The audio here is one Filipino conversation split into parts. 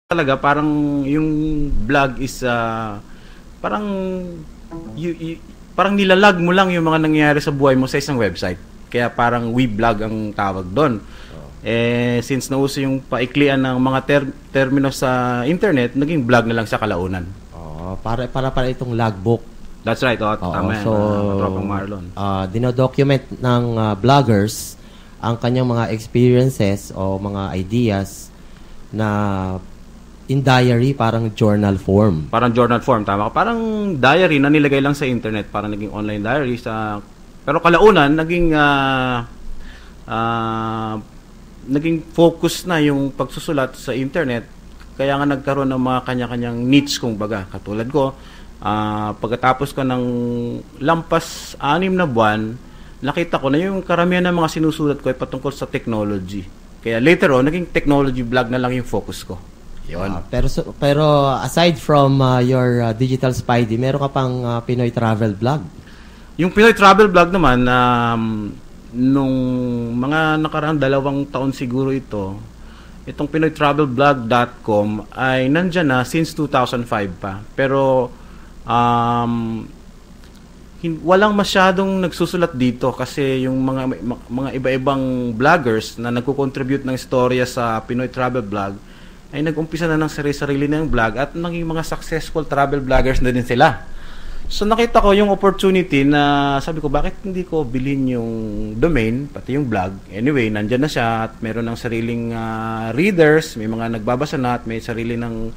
talaga parang yung vlog is parang parang nilalag mo lang yung mga nangyayari sa buhay mo sa isang website. Kaya parang we-vlog ang tawag doon. Since nauso yung paiklian ng mga termino sa internet, naging vlog na lang sa kalaunan. Para itong logbook. That's right. Tama yan. So, Tropang Marlon. Dinodocument ng vloggers ang kanyang mga experiences o mga ideas na in diary, parang journal form. Parang journal form, tama ka. Parang diary na nilagay lang sa internet, parang naging online diary pero kalaunan naging focus na yung pagsusulat sa internet. Kaya nga nagkaroon ng mga kanya-kanyang niche, kumbaga. Katulad ko, pagkatapos ko ng lampas 6 na buwan, nakita ko na yung karamihan ng mga sinusulat ko ay patungkol sa technology. Kaya later on, naging technology vlog na lang yung focus ko. Yun. Pero aside from your digital Spidey, meron ka pang Pinoy travel vlog? Yung Pinoy travel vlog naman, nung mga nakaraang 2 taon siguro itong pinoytravelvlog.com ay nandyan na since 2005 pa. Pero walang masyadong nagsusulat dito kasi yung mga iba-ibang vloggers na nagko-contribute ng istorya sa Pinoy Travel Vlog ay nag-umpisa na ng sarili ng vlog at naging mga successful travel vloggers na din sila. So nakita ko yung opportunity na sabi ko, bakit hindi ko bilhin yung domain, pati yung blog. Anyway, nandyan na siya at meron ng sariling readers, may mga nagbabasa na at may sarili ng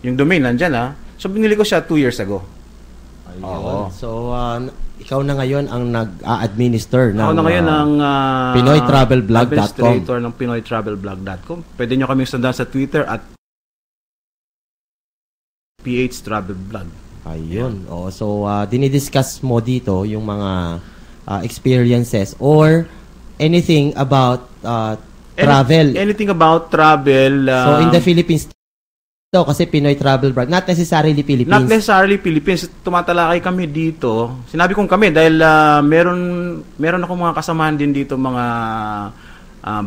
yung domain nandyan na. So binili ko siya 2 years ago. Ayun. So ikaw na ngayon ang nag-a-administer ng pinoytravelvlog.com. Administrator ng pinoytravelvlog.com. Pwede nyo kami sundan sa Twitter at PH Travel Vlog. Ayun. Yeah. So dinidiscuss mo dito yung mga experiences or anything about travel. Anything about travel. So in the Philippines kasi Pinoy Travel Vlog, not necessarily Philippines. Not necessarily Philippines. Tumatalakay kami dito. Sinabi kong kami dahil meron akong mga kasamahan din dito, mga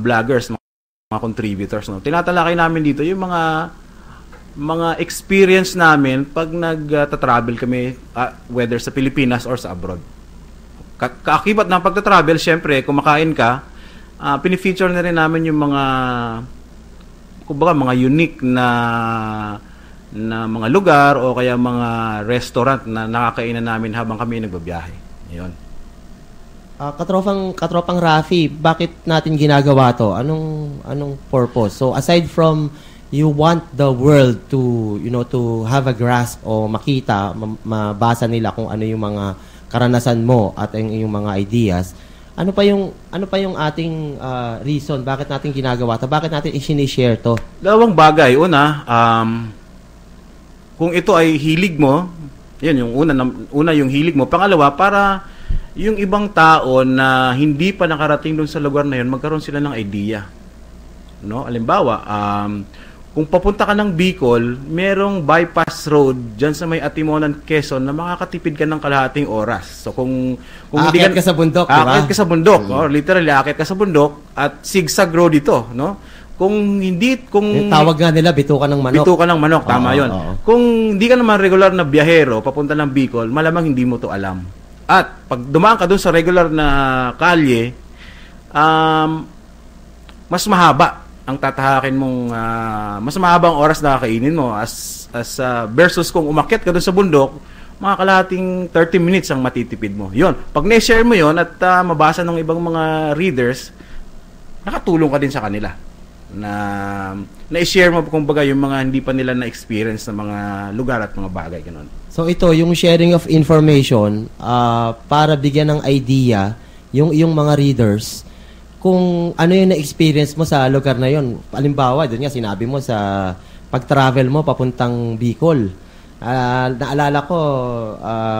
vloggers, mga contributors. No? Tinatalakay namin dito yung mga experience namin pag nag-travel kami, whether sa Pilipinas or sa abroad. Kaakibat ng pagta-travel, syempre, kumakain ka, pinifeature na rin namin yung mga unique na mga lugar o kaya mga restaurant na nakakainan namin habang kami nagbabiyahe. Ayun. Katropang Rafi, bakit natin ginagawa to? Anong purpose? So aside from you want the world to have a grasp o makita, mabasa nila kung ano yung mga karanasan mo at yung mga ideas, ano pa yung ating reason bakit natin ginagawa to? Bakit natin i-share to? 2 bagay. Una, kung ito ay hilig mo, yan yung una yung hilig mo. Pangalawa, para yung ibang tao na hindi pa nakarating doon sa lugar na yun, magkaroon sila ng idea. No? Halimbawa, kung papunta ka ng Bicol, merong bypass road dyan sa may Atimonan, Quezon na makakatipid ka ng kalahating oras. So kung hindi ka sa bundok, di ba? Aakyat ka sa bundok, literally aakyat ka sa bundok at zigzag road ito, no? Kung yung tawag nga nila bitukan ng manok. Bitukan ng manok, tama 'yon. Kung hindi ka naman regular na biyahero papunta ng Bicol, malamang hindi mo 'to alam. At pag dumaan ka doon sa regular na kalye, mas mahaba ang tatahakin mong mas mahabang oras na kakainin mo as versus kung umakyat ka doon sa bundok, mga kalahating 30 minutes ang matitipid mo. Yun, pag na-share mo yon at mabasa ng ibang mga readers, nakatulong ka din sa kanila na-share mo kumbaga yung mga hindi pa nila na-experience na mga lugar at mga bagay ganun. So ito, yung sharing of information para bigyan ng idea yung mga readers kung ano yung na-experience mo sa lugar na yon. Halimbawa, doon nga sinabi mo sa pag-travel mo papuntang Bicol. Naalala ko,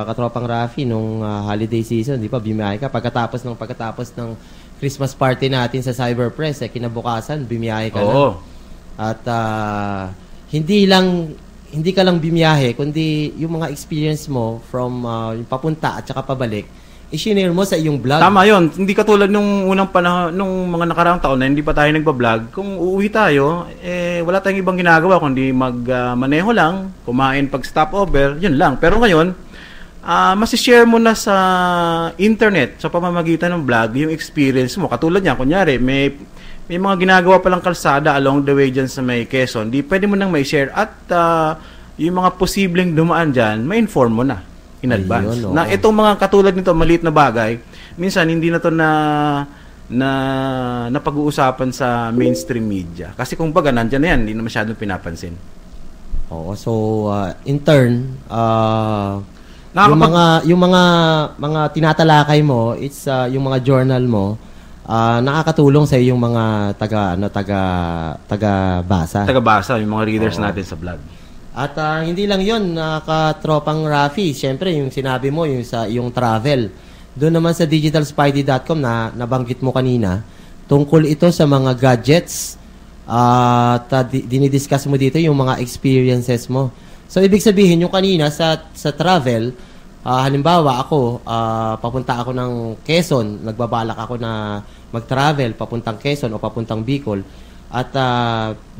Katropang Rafi, nung holiday season, di ba, biyahe ka. Pagkatapos ng Christmas party natin sa Cyberpress, kinabukasan, biyahe ka na. At hindi ka lang biyahe, kundi yung mga experience mo from yung papunta at saka pabalik, i-share mo sa iyong vlog. Tama yun. Hindi katulad nung unang panahon, nung mga nakaraang taon na hindi pa tayo nagbablog. Kung uuwi tayo, wala tayong ibang ginagawa kundi magmaneho lang, kumain pag stopover, yun lang. Pero ngayon, masishare mo na sa internet sa pamamagitan ng vlog yung experience mo. Katulad niya, kunyari, may mga ginagawa palang kalsada along the way dyan sa may Quezon, di pwede mo nang may share at yung mga posibleng dumaan dyan, ma-inform mo na in advance. Ayun, na itong mga katulad nito, maliit na bagay, minsan hindi na to na pag-uusapan sa mainstream media. Kasi kung baga, nandyan na yan, hindi na masyadong pinapansin. Oo, so in turn, yung mga tinatalakay mo, it's yung mga journal mo, nakakatulong sa yung mga taga-basa. Taga-basa, yung mga readers natin sa blog. At hindi lang 'yon, nakatropang Rafi. Siyempre, yung sinabi mo, yung travel. Doon naman sa digitalspidey.com na nabanggit mo kanina, tungkol ito sa mga gadgets at dinidiscuss mo dito yung mga experiences mo. So, ibig sabihin, yung kanina sa travel, halimbawa ako, papunta ako ng Quezon, nagbabalak ako na mag-travel papuntang Quezon o papuntang Bicol. At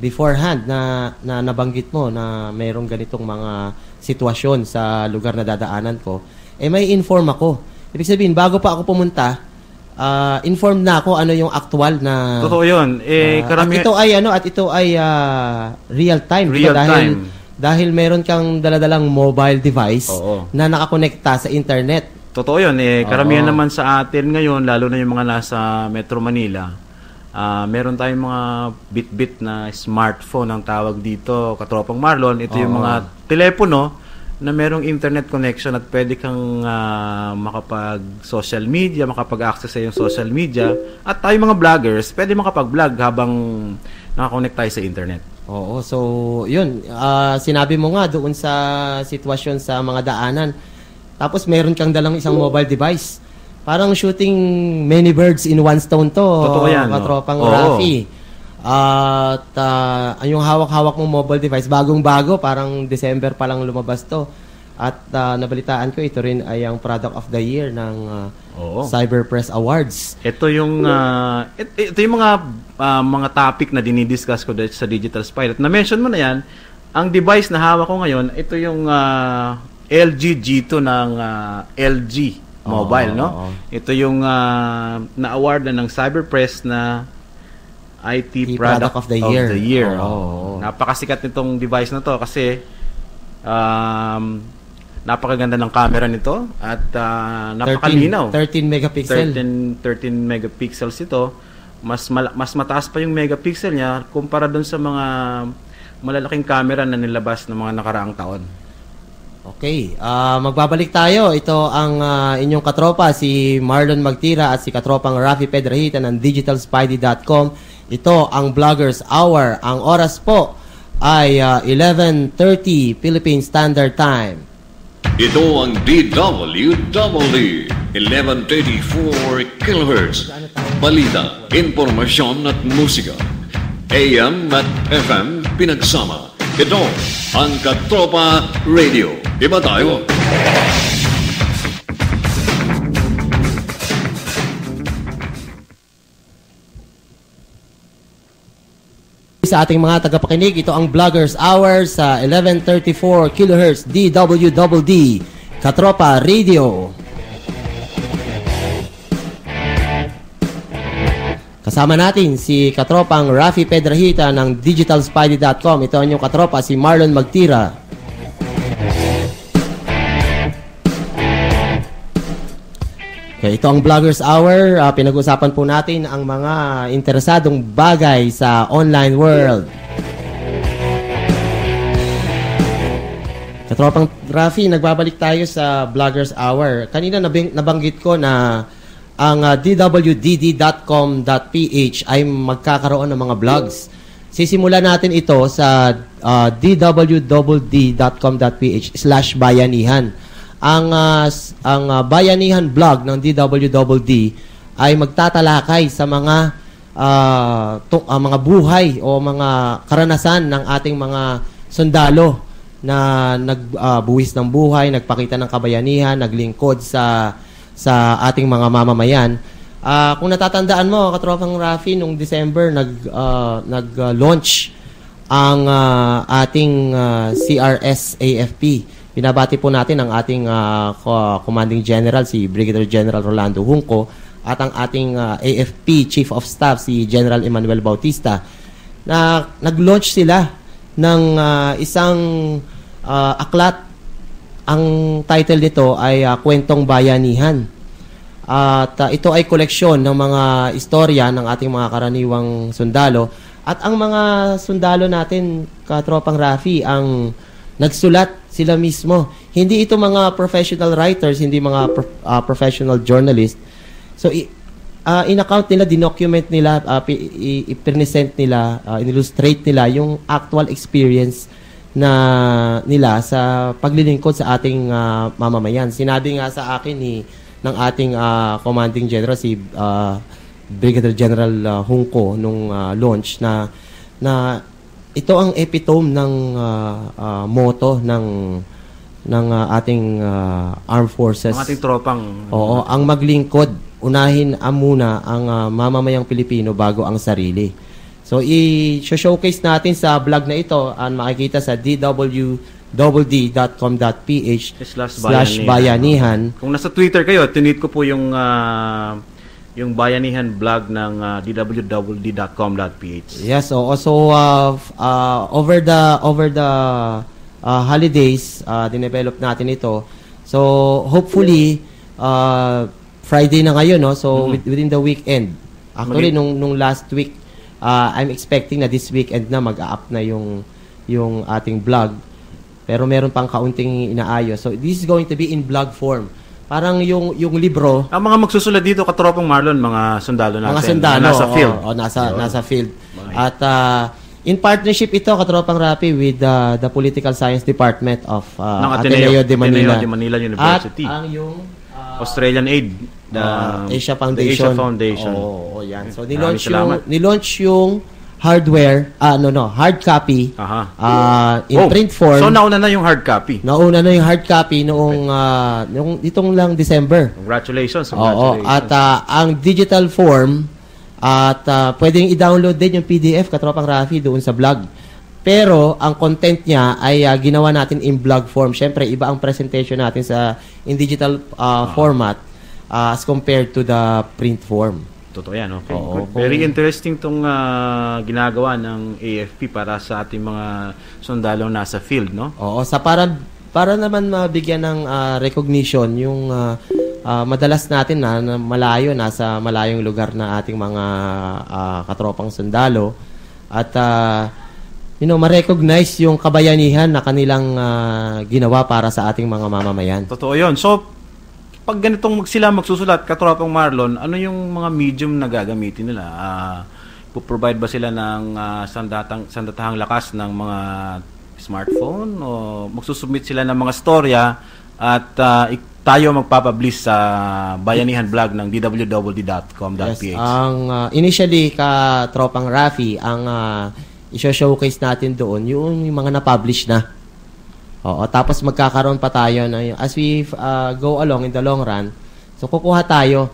beforehand na nabanggit mo na mayroong ganitong mga sitwasyon sa lugar na dadaanan ko, may inform ako. Ibig sabihin, bago pa ako pumunta, informed na ako ano yung actual na... Totoo yun. At ito ay real time. Real time. Dahil meron kang daladalang mobile device na nakakonekta sa internet. Totoo yun. Karamihan naman sa atin ngayon, lalo na yung mga nasa Metro Manila, meron tayong mga bit-bit na smartphone ang tawag dito, Katropang Marlon. Ito yung mga telepono na merong internet connection at pwede kang makapag-social media, makapag-access sa yung social media. At tayo mga vloggers, pwede makapag-vlog habang nakakonect tayo sa internet. Oo, so yun, sinabi mo nga doon sa sitwasyon sa mga daanan. Tapos meron kang dalang isang mobile device. Parang shooting many birds in one stone to. Totoo yan, Katropang Rafi. At yung hawak-hawak mong mobile device, bagong-bago, parang December pa lang lumabas to. At nabalitaan ko, ito rin ay ang Product of the Year ng Cyberpress Awards. Ito yung mga topic na dinidiscuss ko sa Digital Spy. At na-mention mo na yan, ang device na hawak ko ngayon, ito yung LG G2 ng LG Mobile, no? Ito yung na-award na ng Cyberpress na IT Product of the Year. Napakasikat nitong device na to kasi napakaganda ng camera nito at napakalinaw. 13 megapixel. 13 megapixels ito. Mas mataas pa yung megapixel niya kumpara doon sa mga malalaking camera na nilabas ng mga nakaraang taon. Okay, magbabalik tayo. Ito ang inyong katropa, si Marlon Magtira at si katropang Rafi Pedrahita ng digitalspidey.com. Ito ang Vloggers Hour. Ang oras po ay 11:30 Philippine Standard Time. Ito ang DWWD 1134 kHz. Balita, impormasyon at musika. AM at FM pinagsama. Ito ang Katropa Radio. Iba tayo. Sa ating mga tagapakinig, ito ang Vloggers Hour sa 1134 kHz DWWD Katropa Radio. Kasama natin si katropang Rafi Pedrahita ng digitalspidey.com. Ito ang inyong katropa, si Marlon Magtira. Okay, ito ang Vloggers Hour. Pinag-usapan po natin ang mga interesadong bagay sa online world. Katropang Rafi, nagbabalik tayo sa Vloggers Hour. Kanina nabanggit ko na ang dwdd.com.ph ay magkakaroon ng mga vlogs. Sisimulan natin ito sa dwdd.com.ph/bayanihan. Ang Bayanihan blog ng DWDD ay magtatalakay sa mga buhay o mga karanasan ng ating mga sundalo na nagbuwis ng buhay, nagpakita ng kabayanihan, naglingkod sa sa ating mga mamamayan. Kung natatandaan mo, Katropang Rafi, nung December nag-launch ang ating CRS AFP. Binabati po natin ang ating Commanding General, si Brigadier General Rolando Junco, at ang ating AFP Chief of Staff, si General Emmanuel Bautista, na nag-launch sila ng isang aklat. Ang title nito ay Kwentong Bayanihan. At ito ay koleksyon ng mga istorya ng ating mga karaniwang sundalo. At ang mga sundalo natin, Katropang Rafi, ang nagsulat sila mismo. Hindi ito mga professional writers, hindi mga professional journalists. So, in-account nila, dinocument nila, i-present nila, in-illustrate nila yung actual experience na nila sa paglilingkod sa ating mamamayan. Sinabi nga sa akin ng ating Commanding General, si Brigadier General Junco, nung launch, na ito ang epitome ng motto ng ating armed forces. Ang ating tropang. Oo, ang maglingkod, unahin muna ang mamamayang Pilipino bago ang sarili. So, i-showcase natin sa vlog na ito, makikita sa www.d.com.ph/bayanihan. Kung nasa Twitter kayo, tinweet ko po yung Bayanihan vlog ng www.d.com.ph. Yes, so over the holidays, dinevelop natin ito. So hopefully Friday na ngayon, no? So within the weekend. Actually nung last week, I'm expecting na this weekend na mag-a-up na yung ating vlog. Pero meron pang kaunting inaayos. So this is going to be in vlog form. Parang yung libro. Ang mga magsusulat dito, Katropang Marlon, mga sundalo natin. Mga sundalo. Nasa field. Nasa field. At in partnership ito, Katropang Rapi, with the Political Science Department of Ateneo de Manila. Ateneo de Manila University. At ang yung Australian Aid. Asia Foundation. The Asia Foundation. Yan. So, nilaunch yung hardware, hard copy in print form. So, nauna na yung hard copy. Nauna na yung hard copy noong itong lang December. Congratulations. At ang digital form, at pwedeng i-download din yung PDF, Katropang Rafi, doon sa blog. Pero, ang content niya ay ginawa natin in blog form. Siyempre, iba ang presentation natin in digital format as compared to the print form. Totoo yan, okay. Very interesting tong ginagawa ng AFP para sa ating mga sundalong nasa field, no? Oo, para naman mabigyan ng recognition yung madalas natin na malayo, nasa malayong lugar na ating mga katropang sundalo at ma-recognize yung kabayanihan na kanilang ginawa para sa ating mga mamamayan. Totoo yun. So, pag ganitong sila magsusulat, Katropang Marlon, ano yung mga medium na gagamitin nila? Provide ba sila ng sandatahang lakas ng mga smartphone? O magsusubmit sila ng mga storya at tayo magpapublish sa Bayanihan blog ng www.d.com.ph? Yes, initially, Katropang Rafi, ang i-showcase natin doon, yung mga na-publish na. Tapos magkakaroon pa tayo as we go along in the long run. So kukuha tayo.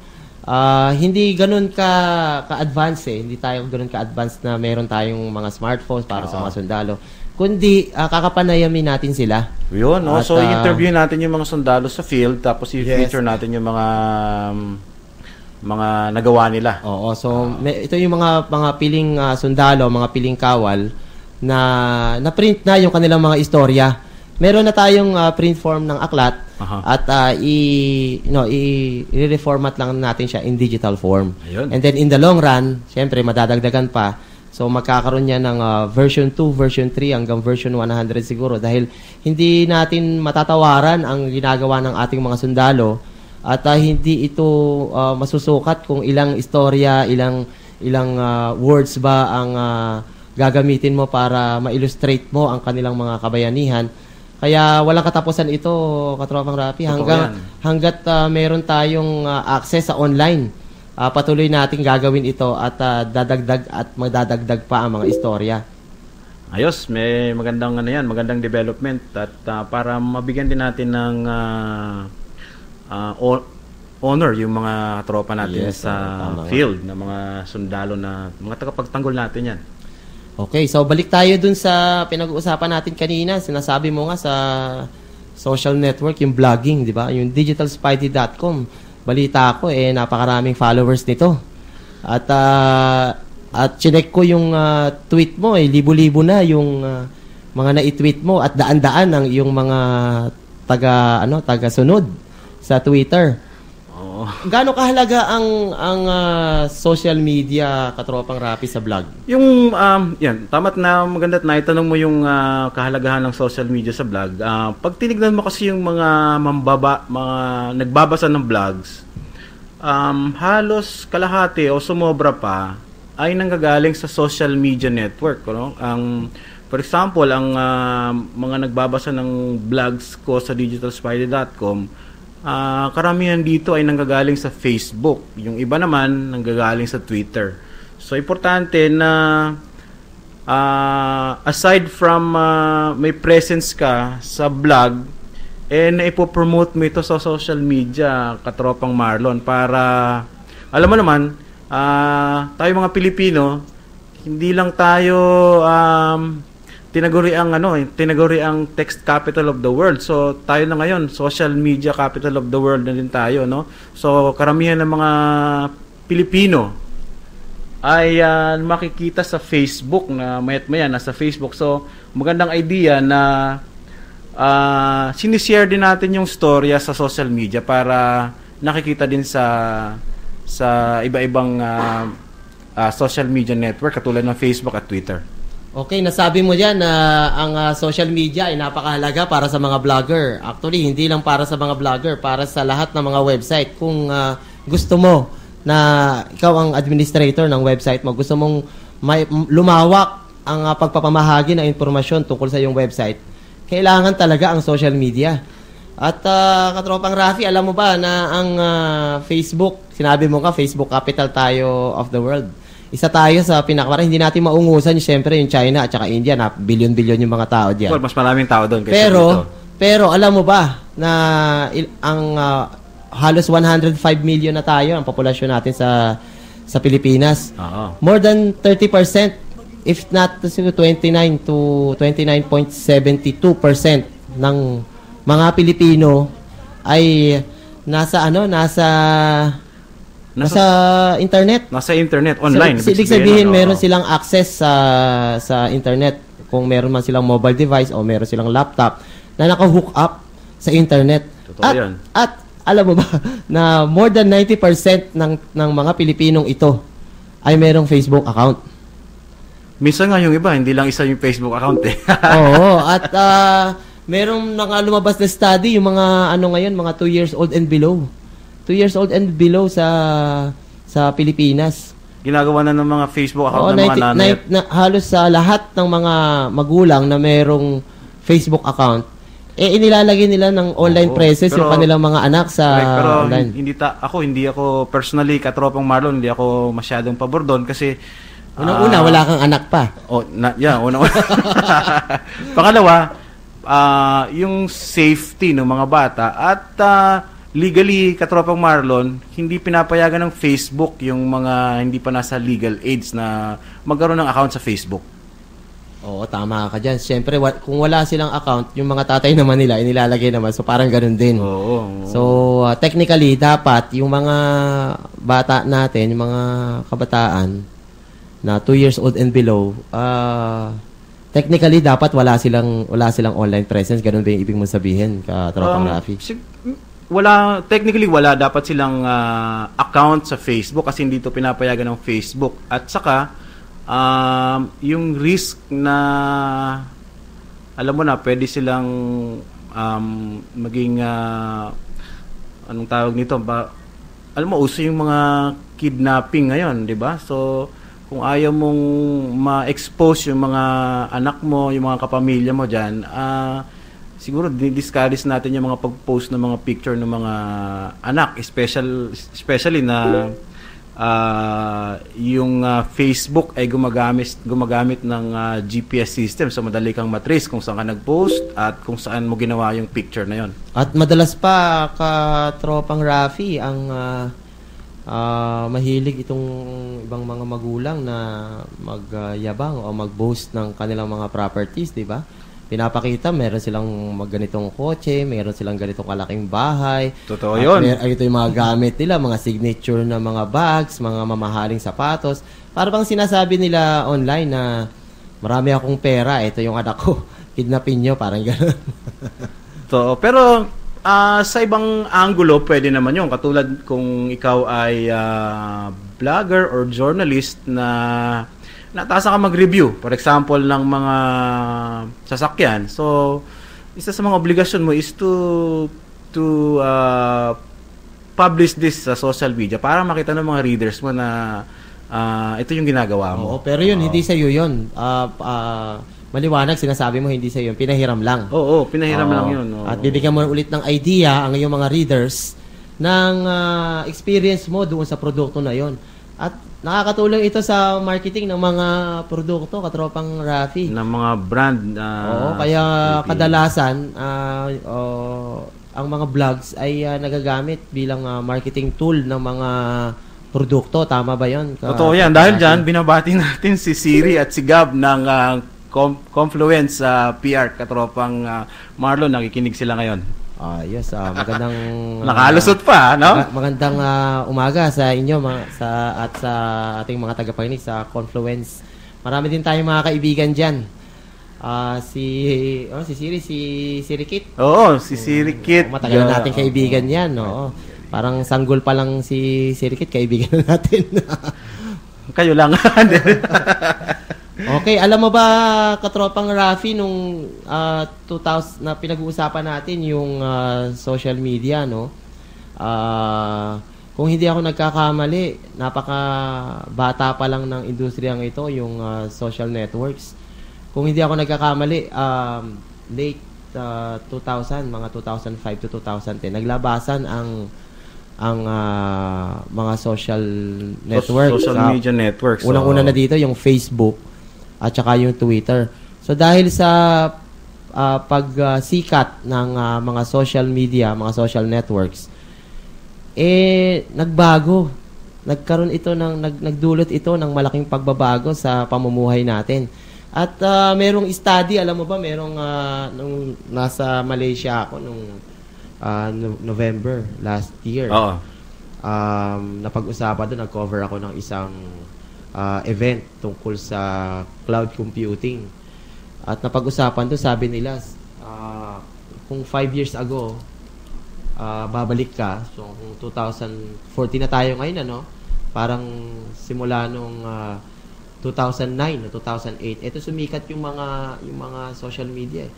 Hindi ganoon ka-advance Hindi tayo ganoon ka-advance na meron tayong mga smartphones para sa mga sundalo. Kundi kakapanayamin natin sila. Yun, so i-interview natin yung mga sundalo sa field tapos i-feature natin yung mga nagawa nila. Ito yung mga piling sundalo, mga piling kawal na print na yung kanilang mga istorya. Meron na tayong print form ng aklat at i-reformat lang natin siya in digital form. Ayun. And then in the long run, syempre madadagdagan pa. So magkakaroon niya ng version 2, version 3 hanggang version 100 siguro dahil hindi natin matatawaran ang ginagawa ng ating mga sundalo at hindi ito masusukat kung ilang istorya, ilang words ba ang gagamitin mo para ma-illustrate mo ang kanilang mga kabayanihan. Kaya walang katapusan ito, Katropang Rafi, hanggat meron tayong access sa online. Patuloy nating gagawin ito at dadagdag at magdadagdag pa ang mga istorya. Ayos, may magandang development at para mabigyan din natin ng honor yung mga tropa natin Yes, sa tama nga. field, na mga sundalo na mga tagapagtanggol natin yan. Okay, so balik tayo dun sa pinag-uusapan natin kanina. Sinasabi mo nga sa social network, yung vlogging, di ba? Yung digitalspidey.com. Balita ko, napakaraming followers nito. At chinek ko yung tweet mo, libo-libo na yung mga na-tweet mo at daan-daan ang yung mga taga-sunod sa Twitter. Oo. Gaano kahalaga ang social media, Katropang Rafi, sa vlog? Yung, yan, tama't na maganda at naitanong mo yung kahalagahan ng social media sa vlog. Pag tinignan mo kasi yung mga mga nagbabasa ng vlogs, halos kalahati o sumobra pa ay nanggagaling sa social media network. No? For example, ang mga nagbabasa ng vlogs ko sa digitalspidey.com, karamihan dito ay nanggagaling sa Facebook. Yung iba naman nanggagaling sa Twitter. So, importante na aside from may presence ka sa blog, na ipopromote mo ito sa social media, Katropang Marlon, para, alam mo naman, tayo mga Pilipino, hindi lang tayo tinaguri ang text capital of the world. So tayo na ngayon social media capital of the world na din tayo, no? So karamihan ng mga Pilipino ay makikita sa Facebook, na mayat-maya nasa Facebook. So magandang idea na sinishare din natin yung storya sa social media para nakikita din sa iba-ibang social media network katulad ng Facebook at Twitter. Okay, nasabi mo dyan na ang social media ay napakahalaga para sa mga vlogger. Actually, hindi lang para sa mga vlogger, para sa lahat ng mga website. Kung gusto mo na ikaw ang administrator ng website mo, gusto mong lumawak ang pagpapamahagi ng impormasyon tungkol sa iyong website, kailangan talaga ang social media. At Katropang Rafi, alam mo ba na ang Facebook, sinabi mo ka, Facebook capital tayo of the world. Isa tayo sa pinakamarami. Hindi natin maungusan, siyempre, yung China at saka India, na bilyon-bilyon yung mga tao diyan. Well, mas maraming tao doon kaysa dito. Pero alam mo ba na ang halos 105 million na tayo ang populasyon natin sa Pilipinas. Oo. More than 30%, if not 29 to 29.72% ng mga Pilipino ay nasa internet. Nasa internet, online. So, ibig sabihin, meron silang access sa internet. Kung meron man silang mobile device o meron silang laptop na naka-hook up sa internet. Totoo yan. At alam mo ba na more than 90% ng mga Pilipinong ito ay merong Facebook account. Minsan nga yung iba, hindi lang isa yung Facebook account eh. Oo. At merong lumabas na study, yung mga ngayon, mga 2 years old and below. 2 years old and below sa Pilipinas. Ginagawa na ng mga Facebook account ng mga nanay. Halos sa lahat ng mga magulang na merong Facebook account, inilalagay nila ng online presence yung kanilang mga anak sa online. Hindi ako personally, Katropang Marlon, hindi ako masyadong pabor doon kasi unang-una, wala kang anak pa. Unang-una. Pangalawa, yung safety ng mga bata at legally, Katropang Marlon, hindi pinapayagan ng Facebook yung mga hindi pa nasa legal age na magkaroon ng account sa Facebook. Oo, tama ka dyan. Siyempre, kung wala silang account, yung mga tatay naman nila, inilalagay naman. So, parang ganun din. Oo. So, technically, dapat yung mga bata natin, yung mga kabataan na 2 years old and below, technically, dapat wala silang online presence. Ganun ba yung ibig mong sabihin, Katropang Rafi? Technically wala dapat silang account sa Facebook kasi hindi ito pinapayagan ng Facebook. At saka yung risk na alam mo na pwede silang maging anong tawag nito ba, alam mo uso yung mga kidnapping ngayon, 'di ba? So kung ayaw mong ma-expose yung mga anak mo, yung mga kapamilya mo diyan, siguro discourage natin yung mga pag-post ng mga picture ng mga anak, especially na yung Facebook ay gumagamit ng GPS system, so madali kang matrace kung saan ka nag-post at kung saan mo ginawa yung picture na yon. At madalas pa katropang Rafi ang mahilig itong ibang mga magulang na magyabang o mag-boast ng kanilang mga properties, di ba? Pinapakita, meron silang ganitong kotse, meron silang ganitong kalaking bahay. Totoo yun. Ito yung mga gamit nila, mga signature na mga bags, mga mamahaling sapatos. Para bang sinasabi nila online na marami akong pera, ito yung anak ko, kidnapin nyo, parang gano'n. Pero sa ibang angulo, pwede naman yun. Katulad kung ikaw ay vlogger or journalist na natasa ka mag-review, for example, ng mga sasakyan. So, isa sa mga obligasyon mo is to publish this sa social media para makita ng mga readers mo na ito yung ginagawa mo. Oo, pero yun, hindi sa iyo yun. Maliwanag, sinasabi mo hindi sa iyo. Pinahiram lang. Oo, pinahiram lang yun. Oo. At bibigyan mo ulit ng idea ang iyong mga readers ng experience mo doon sa produkto na yon. At nakakatulong ito sa marketing ng mga produkto, katropang Rafi. Ng mga brand. Oo, kaya kadalasan, ang mga vlogs ay nagagamit bilang marketing tool ng mga produkto. Tama ba yun? Totoo yan. Dahil dyan, binabati natin si Siri at si Gab ng Confluence PR, katropang Marlon. Nakikinig sila ngayon. Yes, magandang nakalusot pa, no? Magandang umaga sa inyo at sa ating mga tagapakinig sa Confluence. Marami din tayong mga kaibigan diyan. Si Siri, si Sirikit. Oo, si Sirikit. Matagal na nating kaibigan 'yan, no. Parang sanggol pa lang si Sirikit, kaibigan na natin. Kayo lang. Okay, alam mo ba, katropang Rafi, nung 2000 na pinag-uusapan natin yung social media, no? Kung hindi ako nagkakamali, napaka-bata pa lang ng industriyang ito, yung social networks. Kung hindi ako nagkakamali, late 2000, mga 2005 to 2010, naglabasan ang mga social networks. Social media networks. Unang-una na dito, yung Facebook at saka yung Twitter. So dahil sa pagsikat ng mga social media, mga social networks, nagbago. Nagdulot ito ng malaking pagbabago sa pamumuhay natin. At merong study, alam mo ba, nung nasa Malaysia ako nung November last year. Oo. Napag-usapan doon, nag-cover ako ng isang event tungkol sa cloud computing. At napag-usapan doon, sabi nila, kung 5 years ago, babalik ka, so kung 2014 na tayo ngayon, ano, parang simula nung 2009 o 2008, ito sumikat yung mga social media.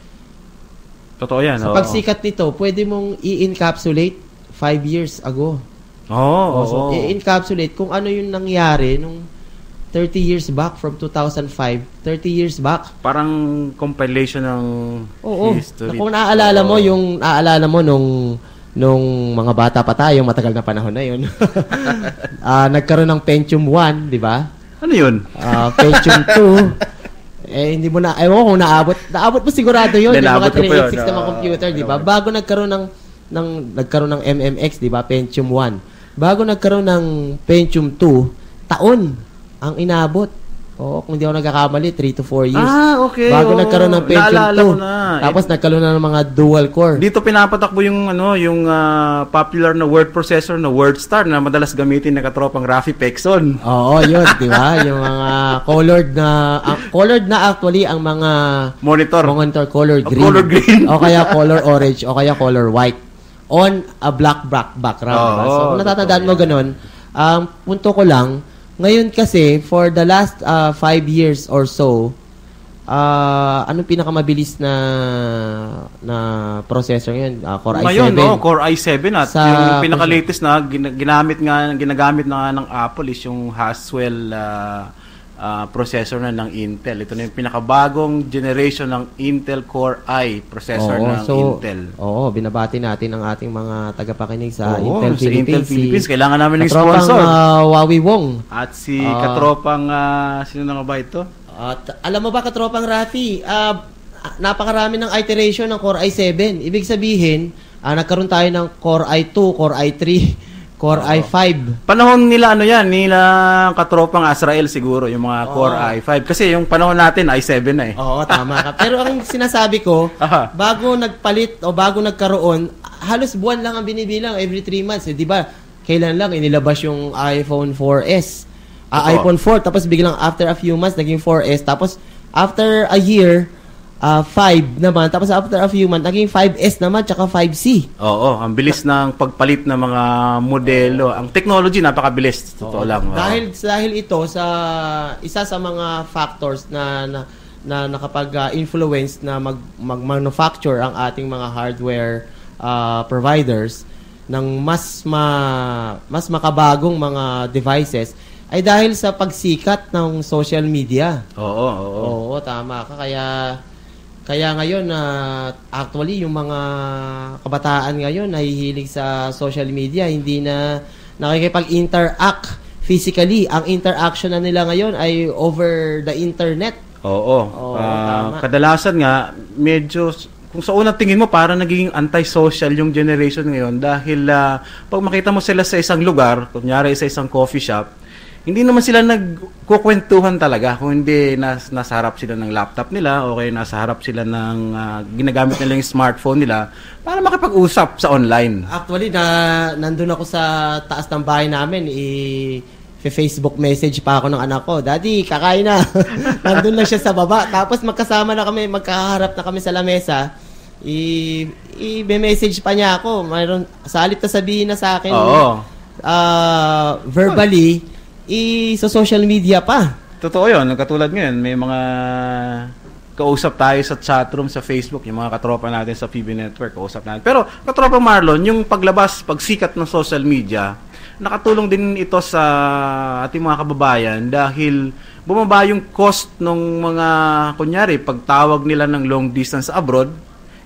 Totoo yan. Sa pagsikat nito, pwede mong i-encapsulate 5 years ago. So, i-encapsulate kung ano yung nangyari nung 30 years back, from 2005, 30 years back. Parang compilation ng history. Kung naaalala mo nung mga bata pa tayo, matagal na panahon na yun. Nagkaroon ng Pentium 1, di ba? Ano yun? Pentium 2. Hindi mo na, ewan ko kung naabot mo sigurado yun. Yung mga 386 na mga computer, di ba? Bago nagkaroon ng MMX, di ba? Pentium 1. Bago nagkaroon ng Pentium 2, taon ang inabot. Kung hindi ako nagkakamali, 3 to 4 years. Okay. Bago nagkaroon ng Pentium 2. Tapos nagkaroon na ng mga dual core. Dito pinapatakbo yung popular na word processor na WordStar na madalas gamitin ng katropang Rafi Pexon. Oo, yun, di ba? Yung mga colored na actually ang mga monitor color green. Color green. O kaya color orange, o kaya color white on a black background. Diba? So kung natatandaan mo ganun, punto ko lang, ngayon kasi, for the last 5 years or so, anong pinakamabilis na processor ngayon? Core i7. Ngayon, Core i7 at yung pinaka-latest na ginagamit na ng Apple is yung Haswell processor na ng Intel. Ito na yung pinakabagong generation ng Intel Core i processor ng Intel. Oo, binabati natin ang ating mga tagapakinig sa Oo, Intel sa Philippines. Intel Philippines. Kailangan namin ng Katropang, sponsor. Huawei Wong. At si katropang, sino na nga ba ito? At alam mo ba, katropang Rafi, napakarami ng iteration ng Core i7. Ibig sabihin, nagkaroon tayo ng Core i2, Core i3, Core i5. Panahon nila nila katropang Azrael siguro, yung mga Core i5. Kasi yung panahon natin, i7 na eh. Oo, tama ka. Pero ang sinasabi ko, bago nagpalit o bago nagkaroon, halos buwan lang ang binibilang every 3 months. Di ba? Kailan lang inilabas yung iPhone 4S. iPhone 4, tapos biglang after a few months, naging 4S. Tapos after a year, 5 naman. Tapos after a few months, naging 5S naman, tsaka 5C. Oo, ang bilis ng pagpalit ng mga modelo. Ang technology, napakabilis. Totoo lang. Dahil ito, isa sa mga factors na nakapag-influence na mag-manufacture ang ating mga hardware providers ng mas makabagong mga devices ay dahil sa pagsikat ng social media. Oo, tama ka. Kaya ngayon, actually, yung mga kabataan ngayon nahihilig sa social media, hindi na nakikipag-interact physically. Ang interaction na nila ngayon ay over the internet. Tama. Kadalasan nga, medyo, kung sa unang tingin mo, parang naging anti-social yung generation ngayon dahil pag makita mo sila sa isang lugar, kunyari sa isang coffee shop, hindi naman sila nagkukwentuhan talaga kung hindi nasa harap sila ng laptop nila o kaya nasa harap sila ng ginagamit nila yung smartphone nila para makipag-usap sa online. Actually, nandun ako sa taas ng bahay namin, Facebook message pa ako ng anak ko, Daddy, kakain na. Nandun lang siya sa baba. Tapos magkasama na kami, magkakaharap na kami sa lamesa. I-message pa niya ako. Mayroon, sa halip na sabihin na sa akin, verbally, sa social media pa. Totoo yun. Katulad ngayon, may mga kausap tayo sa chatroom sa Facebook, yung mga katropa natin sa PB Network, kausap natin. Pero, katropa Marlon, yung pagsikat ng social media, nakatulong din ito sa ating mga kababayan dahil bumaba yung cost ng mga, kunyari, pagtawag nila ng long distance abroad,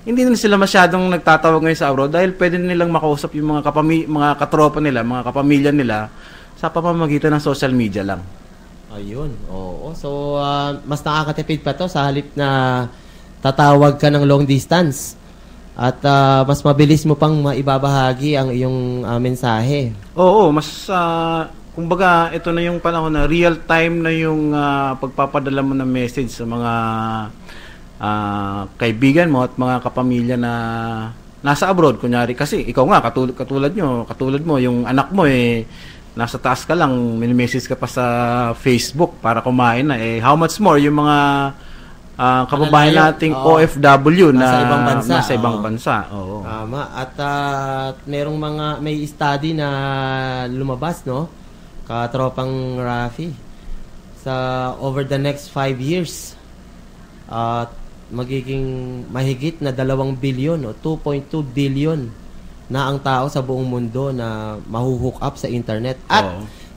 hindi na sila masyadong nagtatawag ngayon sa abroad dahil pwede nilang makausap yung mga katropa nila, mga kapamilya nila, sa pamamagitan ng social media lang. Ayun, oo. So, mas nakakatipid pa to sa halip na tatawag ka ng long distance. At mas mabilis mo pang maibabahagi ang iyong mensahe. Oo, mas, kumbaga, ito na yung panahon na real time na yung pagpapadala mo ng message sa mga kaibigan mo at mga kapamilya na nasa abroad. Kunyari, kasi ikaw nga, katulad mo, yung anak mo nasa taas ka lang, mini-message ka pa sa Facebook para kumain na. How much more yung mga kababayan nating OFW na nasa ibang bansa. Oo. Tama. At may study na lumabas, no? Katropang Rafi. Sa over the next 5 years, magiging mahigit na 2 billion o 2.2 billion na ang tao sa buong mundo na mahuhook up sa internet. At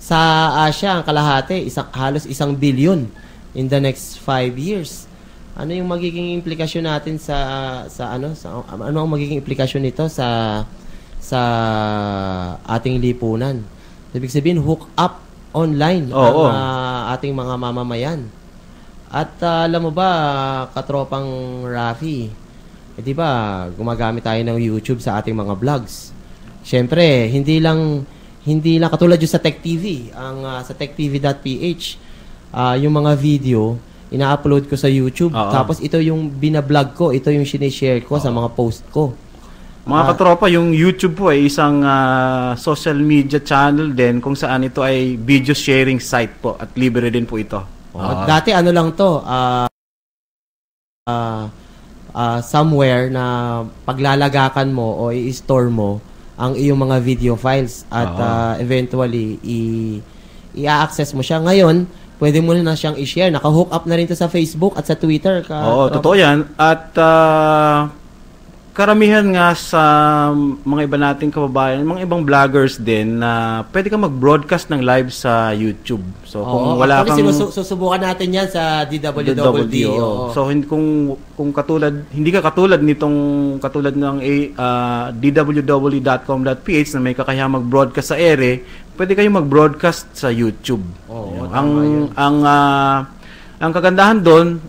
sa Asia, ang kalahati, halos 1 billion in the next 5 years. Ano yung magiging implikasyon natin ano ang magiging implikasyon nito sa ating lipunan? Ibig sabihin, hook up online ang ating mga mamamayan. At alam mo ba, katropang Rafi, di ba, gumagamit tayo ng YouTube sa ating mga vlogs. Siyempre, hindi lang katulad yung sa Tech TV, sa techtv.ph, yung mga video, ina-upload ko sa YouTube. Tapos ito yung binablog ko, ito yung sinishare ko sa mga post ko. Mga katropa, yung YouTube po ay isang social media channel din kung saan ito ay video sharing site po at libre din po ito. Dati ano lang to, somewhere na paglalagakan mo o i-store mo ang iyong mga video files at eventually i-access mo siya. Ngayon, pwede mo na siyang i-share. Naka-hook up na rin to sa Facebook at sa Twitter. Oo, totoo yan. At karamihan nga sa mga iba nating kababayan, mga ibang vloggers din na pwede ka mag-broadcast ng live sa YouTube. So kung wala kang susubukan natin 'yan sa DWWD. So kung hindi ka katulad ng dwww.com.ph na may kakayahang mag-broadcast sa ere, pwede kayong mag-broadcast sa YouTube. Ang kagandahan doon,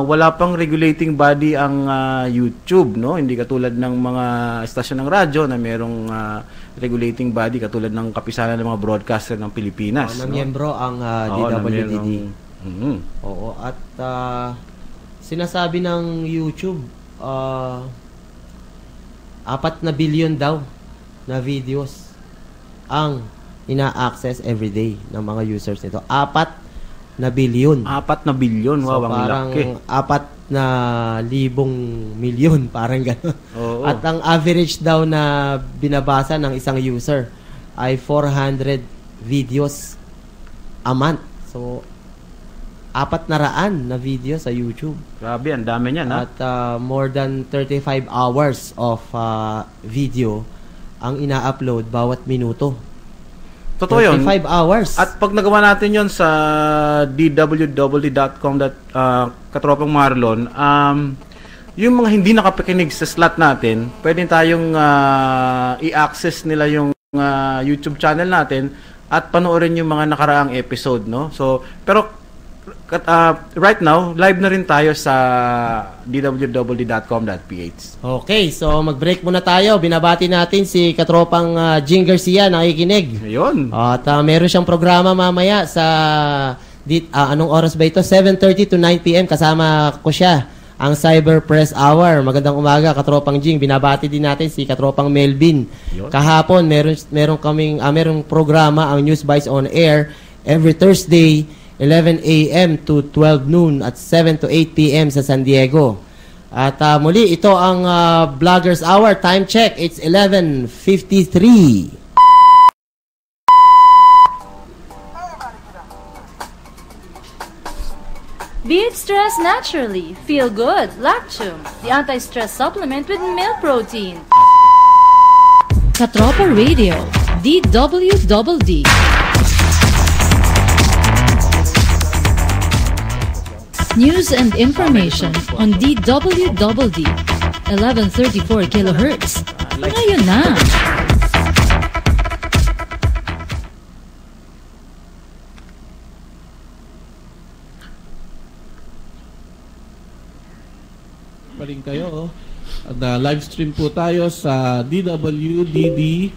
wala pang regulating body ang YouTube, no? Hindi katulad ng mga estasyon ng radyo na merong regulating body katulad ng kapisanan ng mga broadcaster ng Pilipinas. Miyembro ang DWDD. Oo, at sinasabi ng YouTube 4 na billion daw na videos ang ina-access everyday ng mga users nito. 4 na billion. 4 na billion. Wow, ang laki. Parang 4 na libong milyon. Parang gano'n. At ang average daw na binabasa ng isang user ay 400 videos a month. So, 400 na video sa YouTube. Grabe, ang dami niyan, ha? At more than 35 hours of video ang ina-upload bawat minuto. Totoo yun. 35 hours. At pag nagawa natin yon sa dwww.com, Katropang Marlon, yung mga hindi nakapakinig sa slot natin, pwede tayong i-access nila yung YouTube channel natin at panoorin yung mga nakaraang episode, no? So, pero right now, live na rin tayo sa dwww.com.ph. Okay, so mag-break muna tayo. Binabati natin si Katropang Jing Garcia, nakikinig. Ayun. At meron siyang programa mamaya sa anong oras ba ito? 7:30 to 9 p.m. Kasama ko siya, ang Cyber Press Hour. Magandang umaga, Katropang Jing. Binabati din natin si Katropang Melvin. Ayun. Kahapon merong programa ang News Bites on Air every Thursday 11 a.m. to 12 noon at 7 to 8 p.m. sa San Diego. At muli, ito ang Vloggers Hour. Time check, it's 11:53. Beat stress naturally. Feel good. Lactum, the anti-stress supplement with milk protein. Katropa Radio, DWDD. News and information on DWDD 1134 kilohertz. Ngayon na! Paling kayo. At live stream po tayo sa dwdd.com.ph.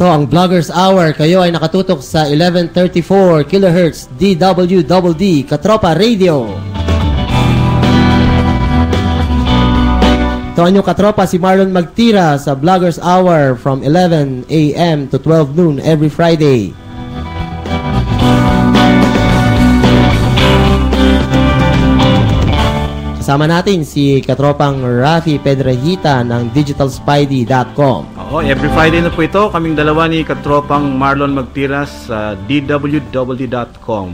Ito ang Vloggers Hour. Kayo ay nakatutok sa 1134 kilohertz DWDD Katropa Radio. Ito ang inyong katropa, si Marlon Magtira sa Vloggers Hour from 11 a.m. to 12 noon every Friday. Kasama natin si Katropang Rafi Pedrahita ng digitalspidey.com. Oo, every Friday na po ito, kaming dalawa ni Katropang Marlon Magtiras sa dwwd.com.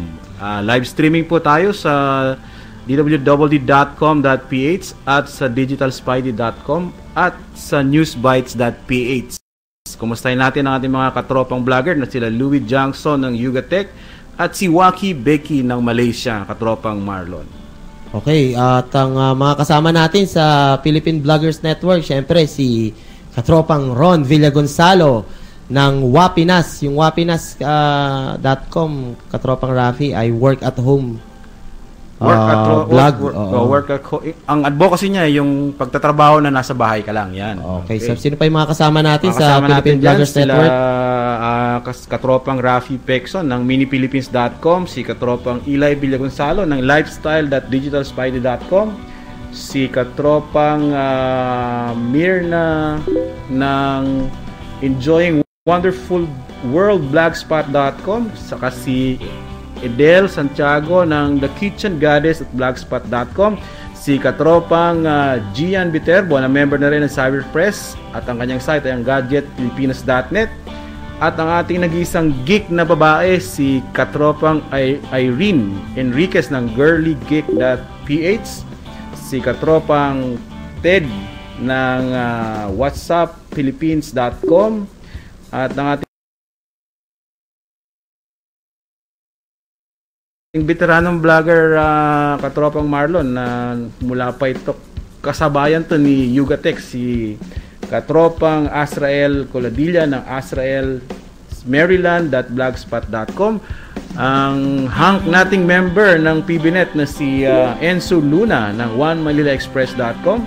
Live streaming po tayo sa dwwd.com.ph at sa digitalspidey.com at sa newsbites.ph. Kumustahin natin ang ating mga katropang vlogger na sila Louis Johnson ng Yugatech at si Waki Becky ng Malaysia, Katropang Marlon. Okay, at ang mga kasama natin sa Philippine Vloggers Network, syempre si Katropang Ron Villagonzalo ng Wapinas. Yung wapinas.com, Katropang Rafi, ay work at home Ang advocacy niya yung pagtatrabaho na nasa bahay ka lang. Yan. Okay. So, sino pa yung mga kasama natin sa Philippine Bloggers Network? Katropang Rafi Pexon ng miniphilippines.com, si katropang Eli Villagonzalo ng lifestyle.digitalspidey.com, si katropang Mirna ng Enjoying Wonderful World blogspot.com, saka si Edel Santiago ng The Kitchen Goddess at blogspot.com, si katropang Gian Viterbo na member na rin ng Cyberpress at ang kanyang site ay ang gadgetpilipinas.net, at ang ating nag-iisang geek na babae si katropang Irene Enriquez ng girlygeek.ph, si katropang Ted ng whatsappphilippines.com, at ang ating veteranong vlogger katropang Marlon na mula pa ito kasabayan to ni Yugatech, si katropang Azrael Coladilla ng azraelmaryland.blogspot.com, ang Hank nating member ng PBNet na si Enzo Luna ng OneManilaExpress.com,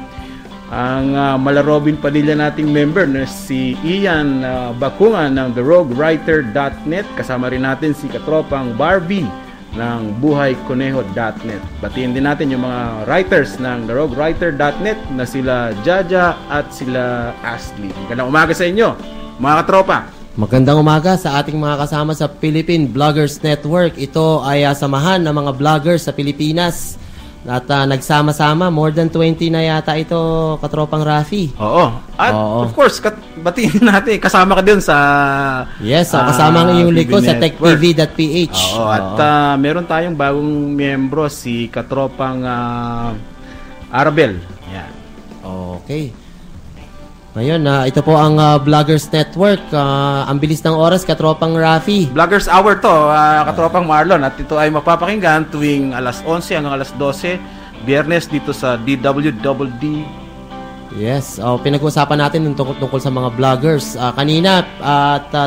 ang Malarobin Padilla nating member na si Ian Bakungan ng TheRogueWriter.net, kasama rin natin si katropang Barbie ng buhayconejo.net. Batiin din natin yung mga writers ng TheRogueWriter.net na sila Jaja at sila Ashley. Magandang umaga sa inyo, mga katropa. Magandang umaga sa ating mga kasama sa Philippine Bloggers Network. Ito ay samahan ng mga vloggers sa Pilipinas at nagsama-sama. More than 20 na yata ito, katropang Rafi. Oo. At of course, batiin natin, kasama ka din sa... Yes, kasama ang iyong likod sa techtv.ph. Oo, at meron tayong bagong miyembro, si katropang Arabel. Yan. Okay. Ngayon, ito po ang Bloggers Network. Ang bilis ng oras, katropang Rafi. Bloggers Hour to, katropang Marlon. At ito ay mapapakinggan tuwing alas 11 hanggang alas 12, Biyernes dito sa DWDD. Yes, pinag-uusapan natin yung tungkol sa mga vloggers. Kanina,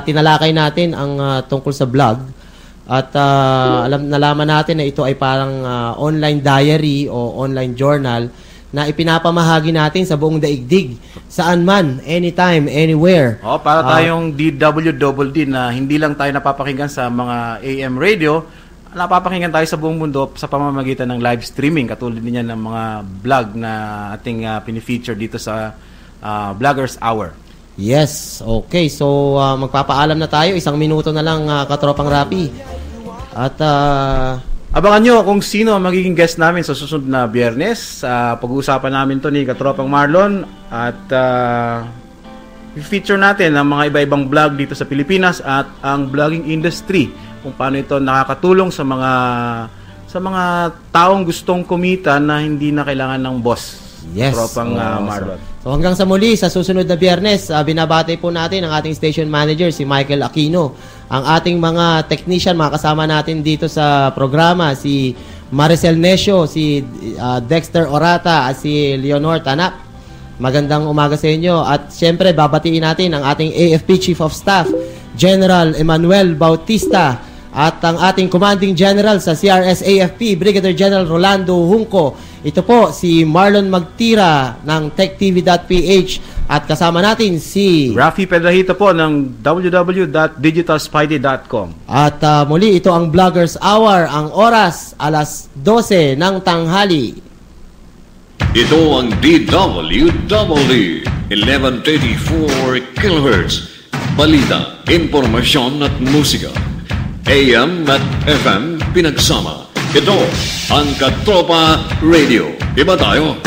tinalakay natin ang tungkol sa vlog. At nalaman natin na ito ay parang online diary o online journal na ipinapamahagi natin sa buong daigdig, saan man, anytime, anywhere. Para tayong DWDD na hindi lang tayo napapakinggan sa mga AM radio, napapakinggan tayo sa buong mundo sa pamamagitan ng live streaming, katulad niya ng mga vlog na ating pinifeature dito sa Bloggers Hour. Yes, okay. So, magpapaalam na tayo. 1 minuto na lang, katropang Rapi. At... abangan nyo kung sino ang magiging guest namin sa susunod na Biyernes. Pag-uusapan namin to ni katropang Marlon at i-feature natin ang mga iba-ibang vlog dito sa Pilipinas at ang vlogging industry, kung paano ito nakakatulong sa mga taong gustong kumita na hindi na kailangan ng boss. Yes. Katropang Marlon. So hanggang sa muli, sa susunod na Biyernes, binabati po natin ang ating station manager, si Michael Aquino. Ang ating mga technician, mga kasama natin dito sa programa, si Maricel Necio, si Dexter Orata, at si Leonor Tanap. Magandang umaga sa inyo. At syempre, babatiin natin ang ating AFP Chief of Staff, General Emmanuel Bautista, at ang ating Commanding General sa CRS-AFP, Brigadier General Rolando Junco. Ito po si Marlon Magtira ng techtv.ph at kasama natin si Rafi Pedrahito po ng www.digitalspidey.com. At muli, ito ang Bloggers Hour, ang oras alas 12 ng tanghali. Ito ang DWD 1134 kHz. Balita, impormasyon at musika. AM at FM pinagsama. Ito ang Katropa Radio. Iba tayo.